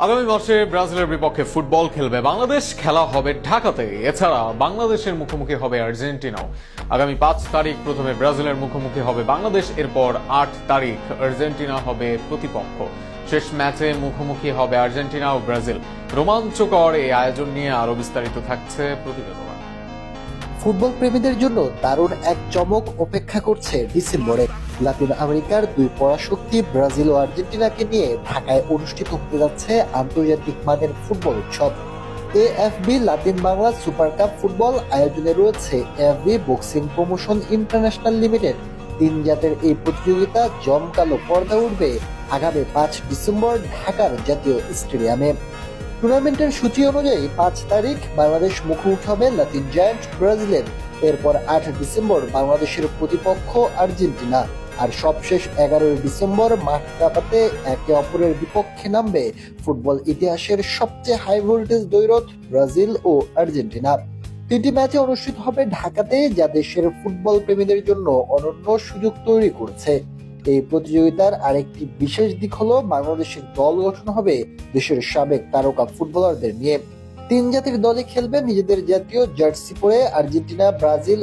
আগামী মাসে ব্রাজিলের বিপক্ষে ফুটবল খেলবে বাংলাদেশ, খেলা হবে ঢাকাতে। এছাড়া বাংলাদেশের মুখোমুখি হবে আর্জেন্টিনাও। আগামী 5 তারিখ প্রথমে ব্রাজিলের মুখোমুখি হবে বাংলাদেশ, এরপর 8 তারিখ আর্জেন্টিনা হবে প্রতিপক্ষ। শেষ ম্যাচে মুখোমুখি হবে আর্জেন্টিনা ও ব্রাজিল। রোমাঞ্চকর এই আয়োজন নিয়ে আরো বিস্তারিত থাকছে প্রতিবেদন। ফুটবল প্রেমীদের জন্য দারুণ এক চমক অপেক্ষা করছে ডিসেম্বরে। লাতিন আমেরিকার দুই পরাশক্তি ব্রাজিল ও আর্জেন্টিনাকে নিয়ে ঢাকায় অনুষ্ঠিত হতে যাচ্ছে আন্তর্জাতিক মানের ফুটবল উৎসব। AFB Latin Bangla super cup football আয়োজনে রয়েছে AFB boxing promotion international limited. 3 জাতের এই প্রতিযোগিতা জমকালো পর্দা উঠবে আগামী 5 ডিসেম্বর ঢাকার জাতীয় স্টেডিয়ামে। টুর্নামেন্টের সূচি অনুযায়ী 5 তারিখ বাংলাদেশ মুখোমুখি হবে লাতিন জায়ান্ট ব্রাজিলের। এরপর 8 ডিসেম্বর বাংলাদেশের প্রতিপক্ষ আর্জেন্টিনা। আর সবশেষ 11 ডিসেম্বর মাঠ কাঁপাতে একে অপরের বিপক্ষে নামবে ফুটবল ইতিহাসের সবচেয়ে হাই ভোল্টেজ দ্বৈরথ ব্রাজিল ও আর্জেন্টিনা। 3টি ম্যাচে অনুষ্ঠিত হবে ঢাকাতে, যা দেশের ফুটবল প্রেমীদের জন্য অনন্য সুযোগ তৈরি করছে। এই প্রতিযোগিতার আরেকটি বিশেষ দিক হলো বাংলাদেশের দল গঠন হবে দেশের সাবেক তারকা ফুটবলারদের নিয়ে। 3 জাতির দলে খেলবে নিজেদের জাতীয় জার্সি পরে আর্জেন্টিনা, ব্রাজিল